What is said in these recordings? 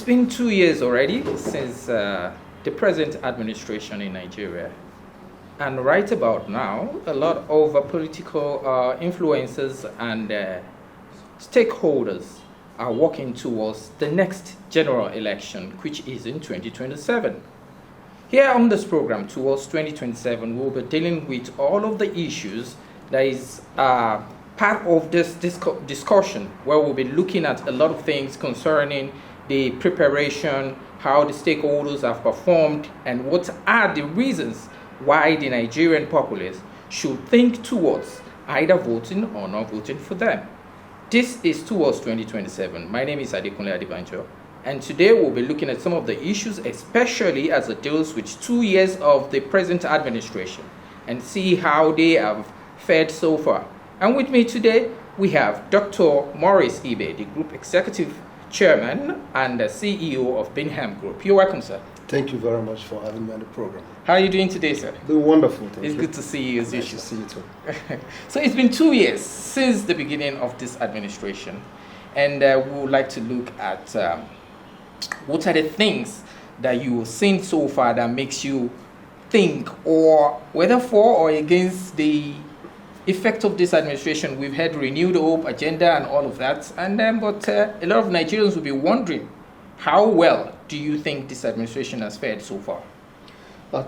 been 2 years already since the present administration in Nigeria. And right about now, a lot of political influencers and stakeholders are working towards the next general election, which is in 2027. Here on this program, towards 2027, we'll be dealing with all of the issues that is part of this discussion, where we'll be looking at a lot of things concerning the preparation, how the stakeholders have performed, and what are the reasons why the Nigerian populace should think towards either voting or not voting for them. This is towards 2027. My name is Adekunle Adebanjo, and today we'll be looking at some of the issues, especially as it deals with 2 years of the present administration, and see how they have fared so far. And with me today, we have Dr. Maurice Ibe, the Group Executive Chairman and the CEO of Bingham Group. You're welcome, sir. Thank you very much for having me on the program. How are you doing today, sir? Doing wonderful, thank you. It's good to see you as usual. Nice to see you too. So it's been 2 years since the beginning of this administration, and we would like to look at what are the things that you've seen so far that makes you think, or whether for or against the effect of this administration. We've had renewed hope, agenda, and all of that, and but a lot of Nigerians will be wondering, how well do you think this administration has fared so far?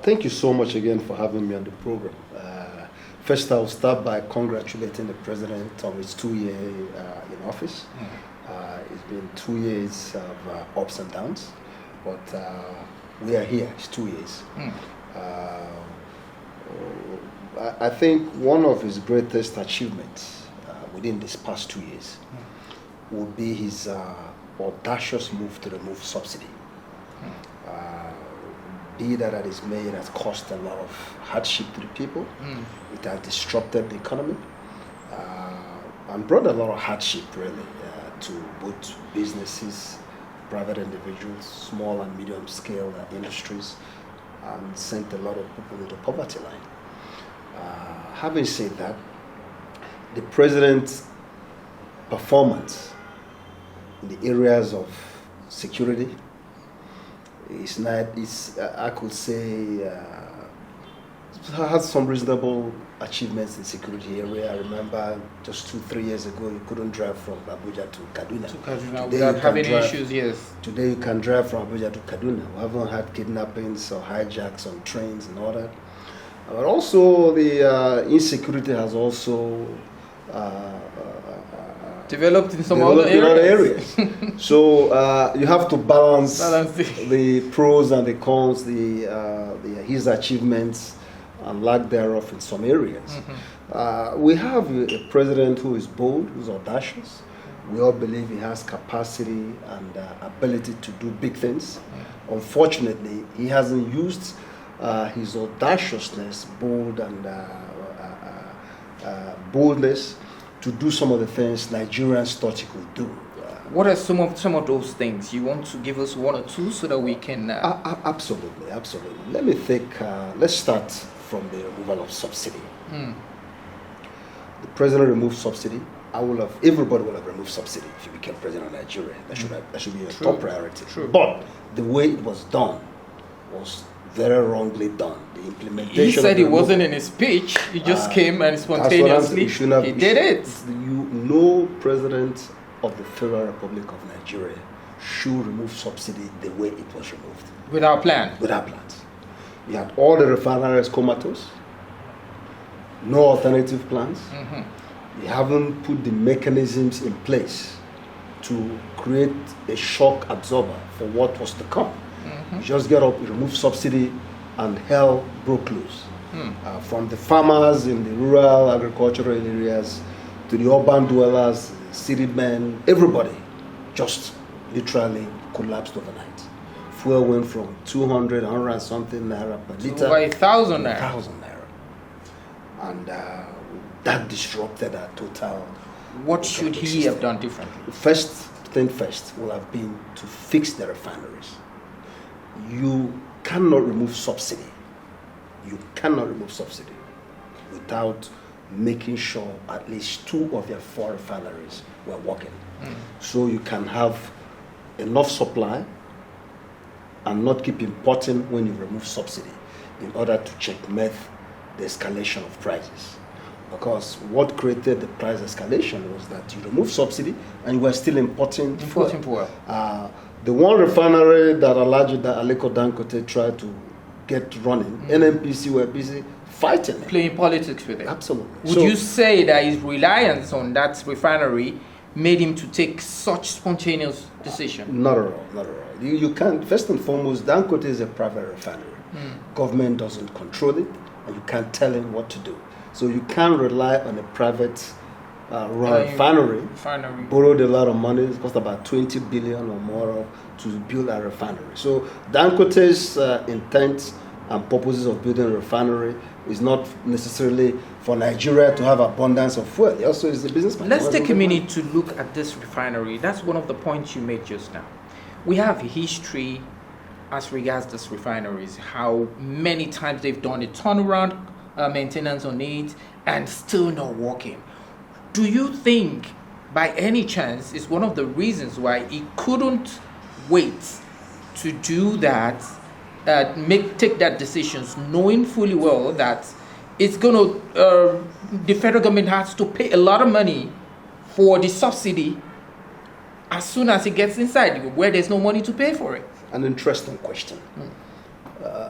Thank you so much again for having me on the program. First, I'll start by congratulating the president on his 2 year in office. It's been 2 years of ups and downs, but we are here. It's 2 years. I think one of his greatest achievements within these past 2 years would be his audacious move to remove subsidy. Be that is made has caused a lot of hardship to the people. It has disrupted the economy and brought a lot of hardship really to both businesses, private individuals, small and medium scale industries, and sent a lot of people into poverty line. Having said that, the president's performance in the areas of security is not, I could say, has some reasonable achievements in the security area. I remember just 2-3 years ago, you couldn't drive from Abuja to Kaduna. Without having issues, yes. Today you can drive from Abuja to Kaduna. We haven't had kidnappings or hijacks on trains and all that. But also the insecurity has also developed in some other areas. So you have to balance the pros and the cons, his achievements and lack thereof in some areas. We have a president who is bold, who's audacious. We all believe he has capacity and ability to do big things. Unfortunately, he hasn't used his audaciousness, boldness to do some of the things Nigerians thought he could do. What are some of those things? You want to give us one or two so that we can... Absolutely. Let me think, let's start from the removal of subsidy. The president removed subsidy. Everybody would have removed subsidy if he became president of Nigeria. That should be a top priority. But the way it was done was very wrongly done. The implementation. He said it wasn't in his speech. He just came and spontaneously he did it. No president of the Federal Republic of Nigeria should remove subsidy the way it was removed. Without plan. Without plans. You had all the refineries comatose. No alternative plans. You haven't put the mechanisms in place to create a shock absorber for what was to come. You just get up, you remove subsidy, and hell broke loose. From the farmers in the rural agricultural areas to the urban dwellers, city men, everybody just literally collapsed overnight. Fuel went from 200, 100 and something naira per liter. Over 1,000 naira. 1,000 naira. And that disrupted our total. What should he have done differently? First thing first will have been to fix the refineries. You cannot remove subsidy. You cannot remove subsidy without making sure at least 2 of your 4 refineries were working. So you can have enough supply and not keep importing when you remove subsidy in order to checkmate the escalation of prices. Because what created the price escalation was that you remove subsidy and you were still importing fuel. The one refinery that Aliko Dangote tried to get running, NNPC were busy fighting it. Playing politics with it. Absolutely. Would you say that his reliance on that refinery made him to take such spontaneous decision? Not at all, not at all. You can't, first and foremost, Dangote is a private refinery. Government doesn't control it, and you can't tell him what to do. So you can't rely on a private refinery, borrowed a lot of money, it cost about 20 billion or more to build a refinery. So Dangote's intent and purposes of building a refinery is not necessarily for Nigeria to have abundance of fuel. It also is the businessman. Let's take a minute to look at this refinery. That's one of the points you made just now. We have history as regards this refineries, how many times they've done a turnaround, maintenance on it, and still not working. Do you think, by any chance, is one of the reasons why he couldn't wait to do that, take that decisions, knowing fully well that it's going to, the federal government has to pay a lot of money for the subsidy as soon as it gets inside, where there's no money to pay for it? An interesting question.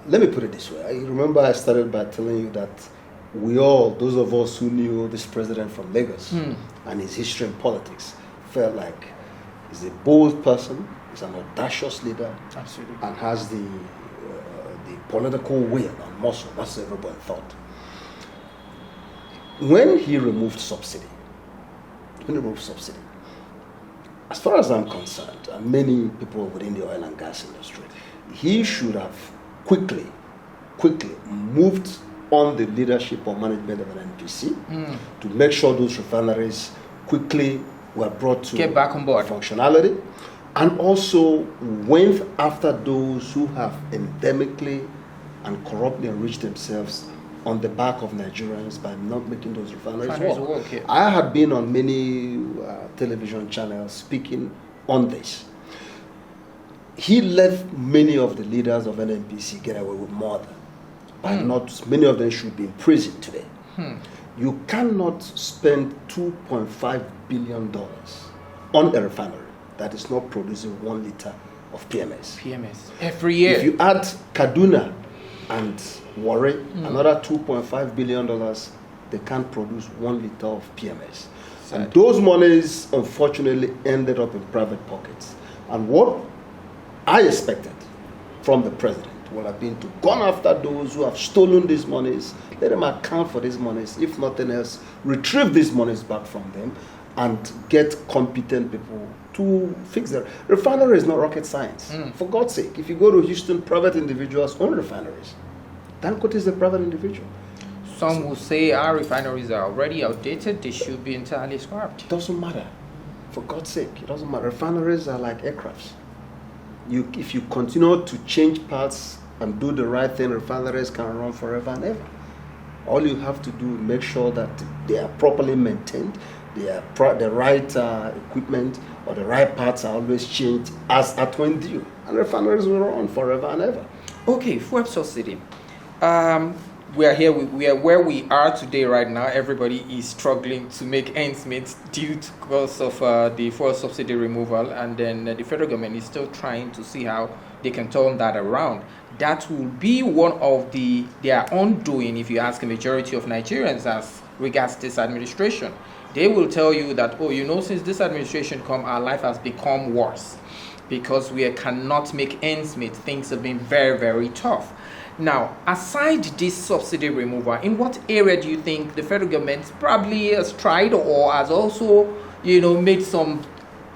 Let me put it this way. I remember I started by telling you that we all, those of us who knew this president from Lagos and his history in politics, felt like he's a bold person, he's an audacious leader, absolutely, and has the political will and muscle. That's what everybody thought. When he removed subsidy, as far as I'm concerned, and many people within the oil and gas industry, he should have quickly moved on the leadership or management of an NPC to make sure those refineries quickly were brought to get back on board functionality, and also went after those who have endemically and corruptly enriched themselves on the back of Nigerians by not making those refineries work. Yeah. I had been on many television channels speaking on this. He let many of the leaders of NNPC get away with murder. By not many of them should be in prison today. You cannot spend $2.5 billion on a refinery that is not producing 1 liter of PMS. Every year. If you add Kaduna and Warri, another $2.5 billion, they can't produce 1 liter of PMS. Sad. And those monies, unfortunately, ended up in private pockets. And what I expected from the president would have been to go after those who have stolen these monies, let them account for these monies, if nothing else, retrieve these monies back from them, and get competent people to fix their refinery. Is not rocket science. For God's sake, if you go to Houston, private individuals own refineries. Dangote is a private individual. Some will say our refineries are already outdated, they should be entirely scrapped. It doesn't matter. For God's sake, it doesn't matter. Refineries are like aircrafts. If you continue to change parts and do the right thing, refineries can run forever and ever. All you have to do is make sure that they are properly maintained, the right equipment or the right parts are always changed as at when due, and refineries will run forever and ever. Okay, fuel subsidy. We are here. We are where we are today. Right now, everybody is struggling to make ends meet due to cause of the fuel subsidy removal, and then the federal government is still trying to see how they can turn that around. That will be one of their undoing, if you ask a majority of Nigerians as regards this administration. They will tell you that, since this administration come, our life has become worse because we cannot make ends meet. Things have been very, very tough. Now, aside this subsidy removal, in what area do you think the federal government probably has tried or has also, made some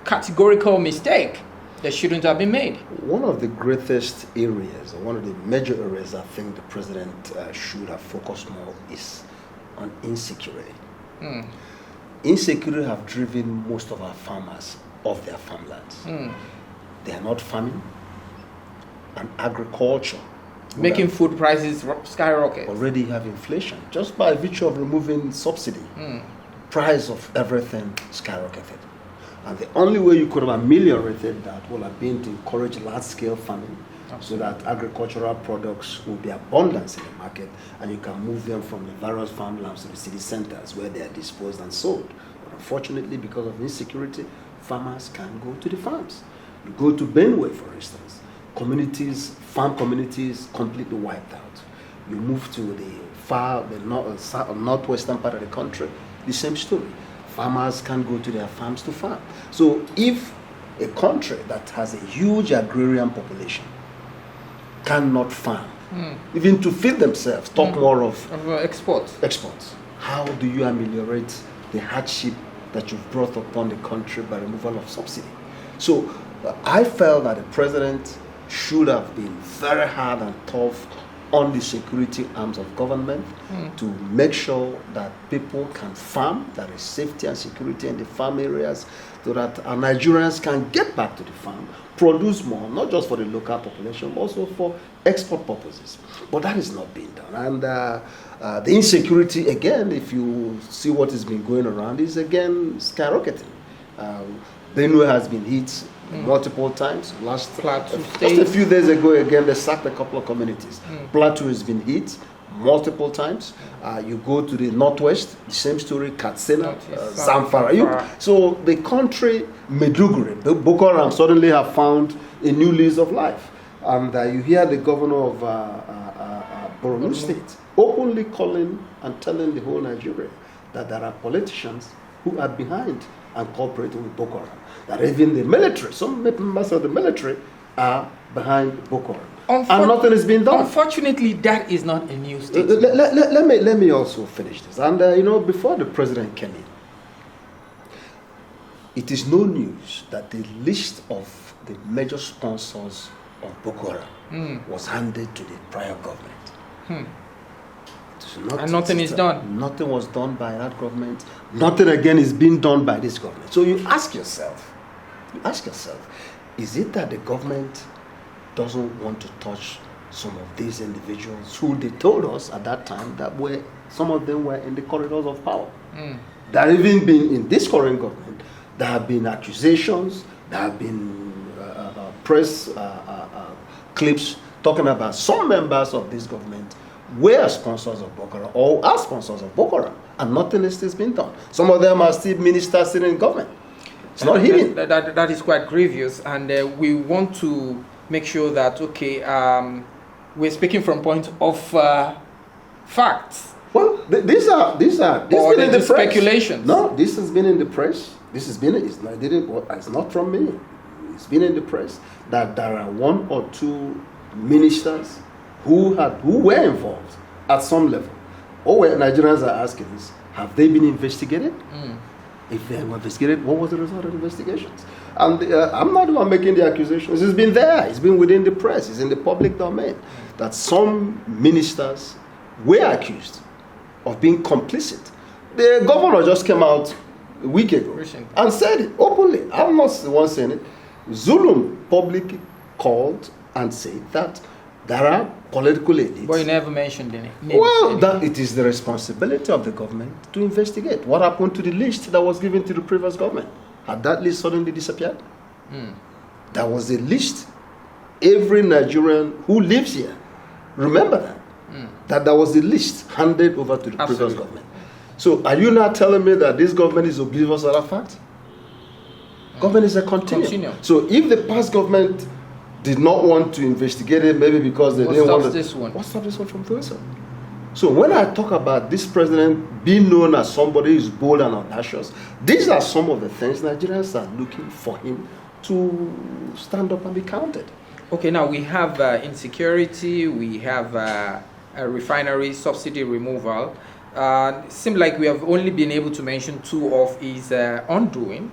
categorical mistake that shouldn't have been made? One of the greatest areas, or one of the major areas I think the president should have focused more is on insecurity. Insecurity have driven most of our farmers off their farmlands. They are not farming, and agriculture, making food prices skyrocket. Already have inflation just by virtue of removing subsidy. Price of everything skyrocketed, and the only way you could have ameliorated that would have been to encourage large-scale farming so that agricultural products will be abundance in the market, and you can move them from the various farmlands to the city centers where they are disposed and sold. But unfortunately, because of insecurity, farmers can't go to the farms. You go to Benue, for instance, farm communities completely wiped out. You move to the northwestern part of the country, the same story. Farmers can't go to their farms to farm. So if a country that has a huge agrarian population cannot farm, even to feed themselves, talk more of exports. How do you ameliorate the hardship that you've brought upon the country by removal of subsidy? So I felt that the president should have been very hard and tough on the security arms of government to make sure that people can farm, there is safety and security in the farm areas, so that our Nigerians can get back to the farm, produce more, not just for the local population, but also for export purposes. But that is not being done. And the insecurity, again, if you see what has been going around, is again skyrocketing. Benue has been hit multiple times. Just a few days ago, again, they sacked a couple of communities. Plateau has been hit multiple times. You go to the northwest, the same story, Katsina, Zamfara. So the country, Maiduguri, the Boko Haram suddenly have found a new lease of life. And you hear the governor of Borno State openly calling and telling the whole Nigeria that there are politicians who are behind and cooperating with Boko Haram. That even the military, some members of the military are behind Boko Haram. And nothing is being done. Unfortunately, that is not a new statement. Let me also finish this. And, before the president came in, it is no news that the list of the major sponsors of Boko Haram was handed to the prior government. And nothing is done. Nothing was done by that government. Nothing again is being done by this government. So you ask yourself, is it that the government doesn't want to touch some of these individuals who they told us at that time that some of them were in the corridors of power? There have even been in this current government, there have been accusations, there have been press clips talking about some members of this government were sponsors of Boko Haram or are sponsors of Boko Haram, and nothing else has been done. Some of them are still ministers sitting in government. It's not hidden. That is quite grievous, and we want to make sure that, we're speaking from point of facts. Well, these are this or been in the press. Speculations. No, this has been in the press. It's not from me. It's been in the press that there are one or two ministers who were involved at some level. Nigerians are asking this: have they been investigated? If they were investigated, what was the result of the investigations? And I'm not the one making the accusations. It's been there. It's been within the press. It's in the public domain that some ministers were accused of being complicit. The governor just came out a week ago and said it openly. I'm not the one saying it. Zulum publicly called and said that there are political elites. But you never mentioned any names. Well, that it is the responsibility of the government to investigate. What happened to the list that was given to the previous government? Had that list suddenly disappeared? There was a list. Every Nigerian who lives here, remember that there was a list handed over to the previous government. So are you now telling me that this government is oblivious of that fact? Government is a continuum. So if the past government did not want to investigate it, maybe because they didn't want to. What stops this one from doing so? So when I talk about this president being known as somebody who's bold and audacious, these are some of the things Nigerians are looking for him to stand up and be counted. Okay, now we have insecurity, we have a refinery subsidy removal. Seems like we have only been able to mention two of his undoing.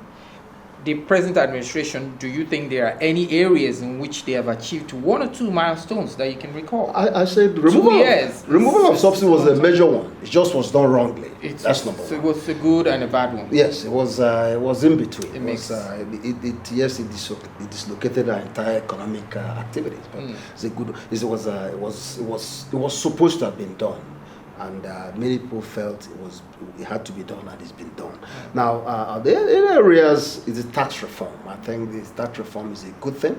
The present administration, do you think there are any areas in which they have achieved one or two milestones that you can recall? I said removal of subsidy was a major one. It just was done wrongly. That's number one. It was a good and a bad one. Yes, it was in between. It dislocated our entire economic activities. But it's a good. It was supposed to have been done. And many people felt it had to be done, and it's been done. Now, the areas is the tax reform. I think the tax reform is a good thing.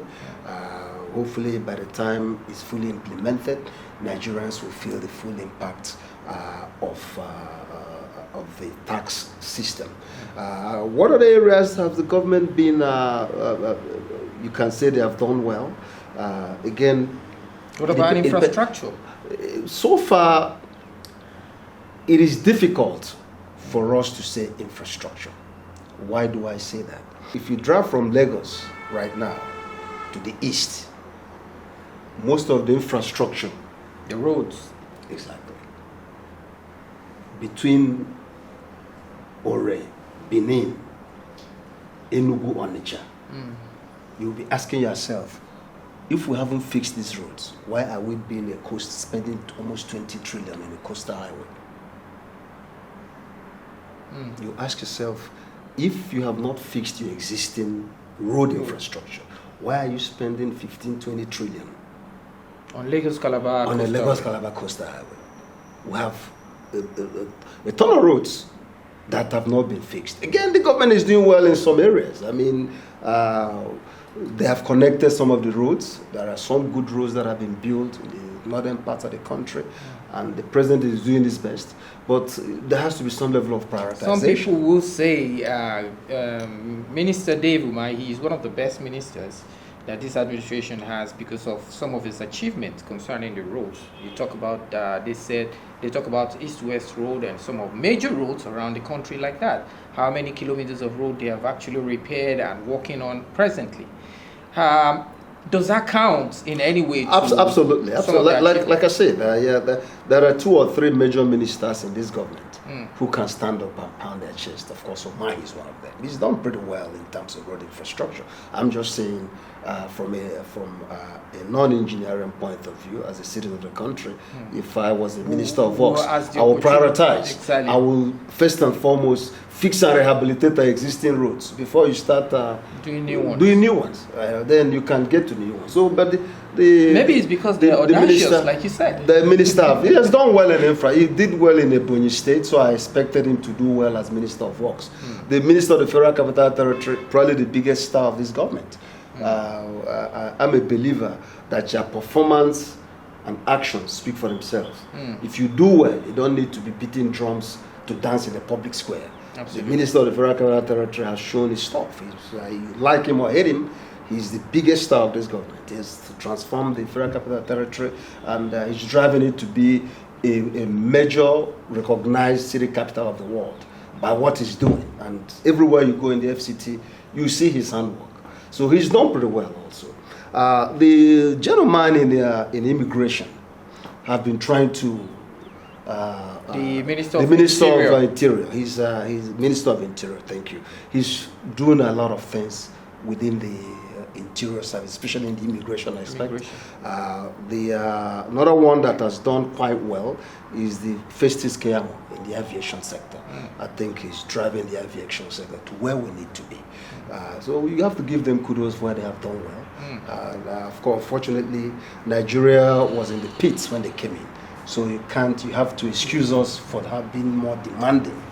hopefully by the time it's fully implemented, Nigerians will feel the full impact of the tax system. What other areas have the government been, you can say they have done well? Again, what about infrastructure? So far, it is difficult for us to say infrastructure. Why do I say that? If you drive from Lagos right now to the east, most of the infrastructure, the roads, exactly, between Ore, Benin, Enugu, Onitsha, you'll be asking yourself, if we haven't fixed these roads, why are we being a coast spending almost 20 trillion in a coastal highway? You ask yourself, if you have not fixed your existing road infrastructure, why are you spending 15, 20 trillion on Lagos-Calabar on a Lagos-Calabar coastal highway? We have a ton of roads that have not been fixed. Again, the government is doing well in some areas. I mean, they have connected some of the roads. There are some good roads that have been built in the northern parts of the country, and the president is doing his best. But there has to be some level of prioritization. Some people will say Minister Dave Umahi, he is one of the best ministers that this administration has because of some of his achievements concerning the roads. You talk about, they talk about East-West Road and some of major roads around the country like that. How many kilometers of road they have actually repaired and working on presently. Does that count in any way? Absolutely. Like I said, there are 2 or 3 major ministers in this government who can stand up and pound their chest. Of course, Omai is one of them. He's done pretty well in terms of road infrastructure. I'm just saying, from a non-engineering point of view, as a citizen of the country, if I was a minister of works, I will prioritize. Exactly. I will first and foremost fix and rehabilitate the existing roads before you start doing new ones. Then you can get to new ones. So, but maybe it's because they're audacious, like you said. The minister, he has done well in infra. He did well in Ebonyi State, so I expected him to do well as Minister of Works. The Minister of the Federal Capital Territory, probably the biggest star of this government. I'm a believer that your performance and actions speak for themselves. If you do well, you don't need to be beating drums to dance in a public square. Absolutely. The Minister of the Federal Capital Territory has shown his stuff. You like him or hate him, he's the biggest star of this government. He has to transform the Federal Capital Territory, and he's driving it to be a major recognized city capital of the world by what he's doing. And everywhere you go in the FCT, you see his handwork. So he's done pretty well also. The gentleman in immigration have been trying to the Minister of Interior. He's Minister of Interior. Thank you. He's doing a lot of things within the Interior Service, especially in the immigration aspect. Another one that has done quite well is the Festus Keyamo in the aviation sector. I think he's driving the aviation sector to where we need to be. So you have to give them kudos for where they have done well. Of course, fortunately, Nigeria was in the pits when they came in. So you have to excuse us for being more demanding.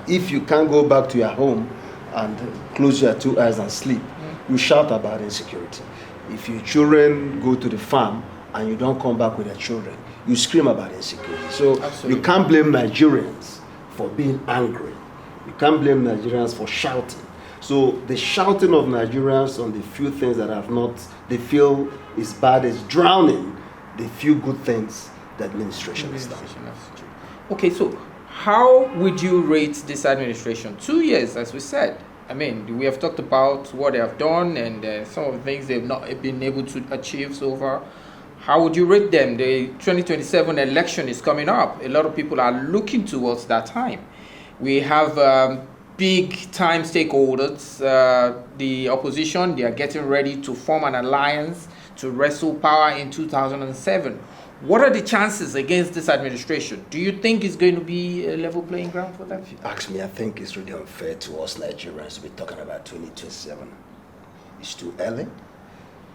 If you can't go back to your home and close your 2 eyes and sleep, you shout about insecurity. If your children go to the farm and you don't come back with their children, you scream about insecurity. So you can't blame Nigerians for being angry. You can't blame Nigerians for shouting. So the shouting of Nigerians on the few things that they feel is bad is drowning the few good things the administration has done. Okay, so how would you rate this administration? 2 years, as we said. I mean, we have talked about what they have done and some of the things they've not been able to achieve so far. How would you rate them? The 2027 election is coming up. A lot of people are looking towards that time. We have big time stakeholders. The opposition, they are getting ready to form an alliance to wrestle power in 2007. What are the chances against this administration? Do you think it's going to be a level playing ground for them? If you ask me, I think it's really unfair to us Nigerians to be talking about 2027. It's too early.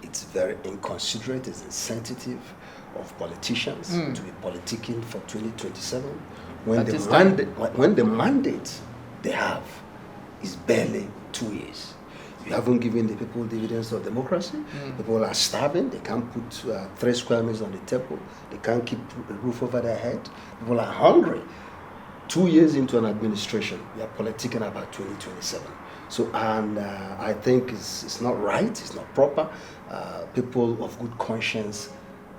It's very inconsiderate. It's insensitive of politicians to be politicking for 2027 when the mandate they have is barely 2 years. You haven't given the people dividends of democracy. People are starving. They can't put 3 square meals on the table. They can't keep a roof over their head. People are hungry. 2 years into an administration, we are politicking about 2027. So, and I think it's not right, it's not proper. People of good conscience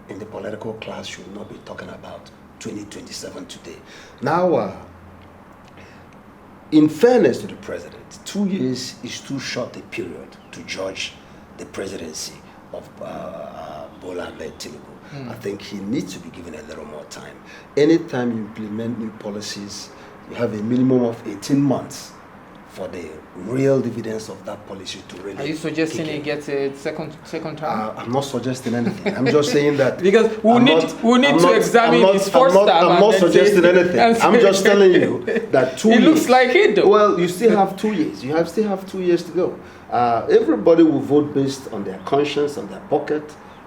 in the political class should not be talking about 2027 today. Now, in fairness to the president, 2 years is too short a period to judge the presidency of Bola Ahmed Tinubu. I think he needs to be given a little more time. Anytime you implement new policies, you have a minimum of 18 months for the real dividends of that policy to really. Are you suggesting he gets a second term? I'm not suggesting anything. I'm just saying that because we need to examine his first term. I'm not suggesting anything. I'm just telling you that 2 years. It looks like it though. Well, you still have 2 years. You still have 2 years to go. Everybody will vote based on their conscience, on their pocket,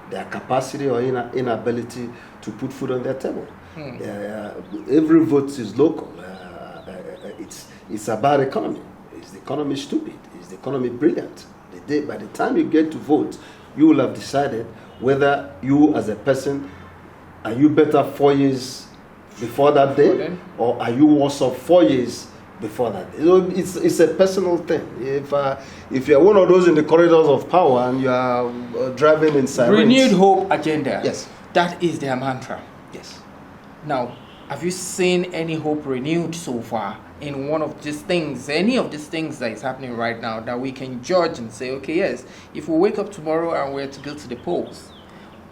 their capacity or inability to put food on their table. Every vote is local. It's about economy. Is the economy stupid? Is the economy brilliant? By the time you get to vote, you will have decided whether you as a person, are you better 4 years before that day, or are you worse off 4 years before that day? So it's a personal thing. If you're one of those in the corridors of power and you are driving in sirens. Renewed hope agenda. Yes. That is their mantra. Yes. Now, have you seen any hope renewed so far in one of these things, any of these things that is happening right now that we can judge and say, okay, yes, if we wake up tomorrow and we're to go to the polls,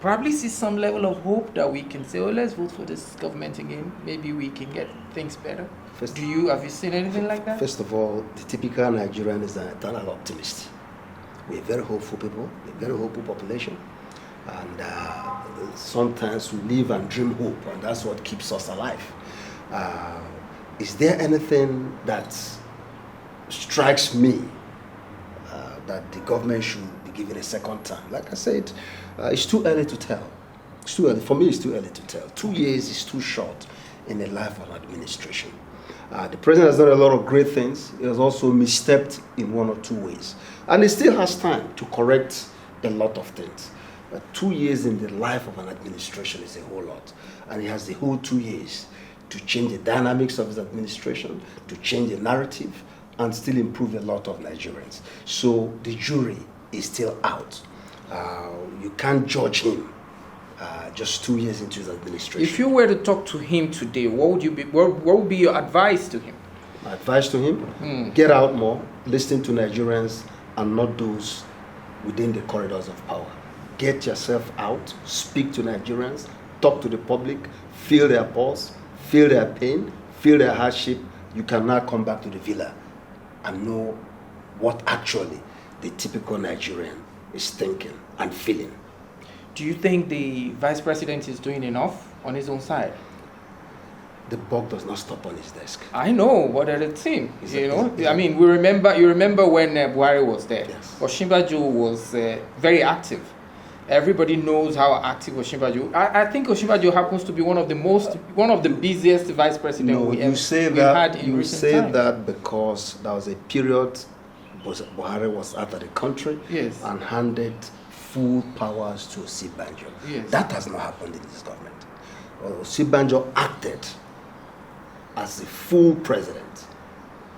probably see some level of hope that we can say, oh, let's vote for this government again. Maybe we can get things better. Have you seen anything like that? First of all, the typical Nigerian is an eternal optimist. We're very hopeful people, we're a very hopeful population. And sometimes we live and dream hope, and that's what keeps us alive. Is there anything that strikes me that the government should be given a second term? Like I said, it's too early to tell. It's too early. For me, it's too early to tell. 2 years is too short in the life of an administration. The president has done a lot of great things. He has also misstepped in 1 or 2 ways. And he still has time to correct a lot of things. But 2 years in the life of an administration is a whole lot. And he has the whole 2 years to change the dynamics of his administration, to change the narrative, and still improve a lot of Nigerians. So the jury is still out. You can't judge him just 2 years into his administration. If you were to talk to him today, what would be your advice to him? My advice to him, get out more, listen to Nigerians and not those within the corridors of power. Get yourself out, speak to Nigerians, talk to the public, feel their pulse, feel their pain, feel their hardship. You can now come back to the villa and know what actually the typical Nigerian is thinking and feeling. Do you think the vice president is doing enough on his own side? The buck does not stop on his desk. I know, but at the team, I mean, you remember when Buhari was there. Yes. Osinbajo was very active. Everybody knows how active Osinbajo. I think Osinbajo happens to be one of the busiest vice presidents we had in recent times. You say that because there was a period Buhari was out of the country and handed full powers to Osinbajo. Yes. That has not happened in this government. Osinbajo acted as the full president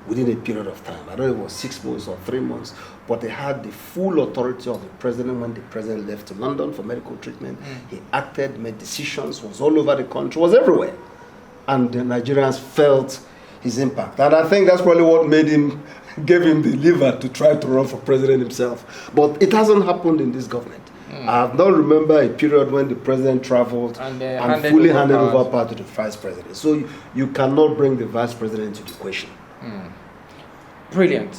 within a period of time. I don't know if it was 6 months or 3 months, but they had the full authority of the president when the president left to London for medical treatment. He acted, made decisions, was all over the country, was everywhere. And the Nigerians felt his impact. And I think that's probably what gave him the liver to try to run for president himself. But it hasn't happened in this government. I don't remember a period when the president traveled and fully handed over power to the vice president. So you cannot bring the vice president into the equation. Brilliant.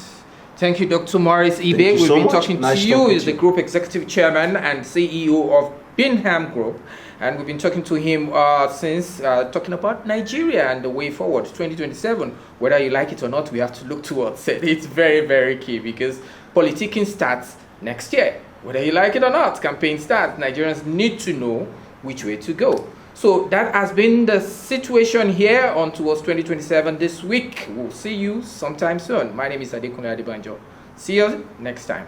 Thank you, Dr. Maurice Ibe. We've been talking to you. He's the Group Executive Chairman and CEO of Bingham Group. And we've been talking to him since talking about Nigeria and the way forward, 2027. Whether you like it or not, we have to look towards it. It's very, very key because politicking starts next year. Whether you like it or not, campaign starts. Nigerians need to know which way to go. So that has been the situation here on towards 2027 this week. We'll see you sometime soon. My name is Adekunle Adebanjo. See you next time.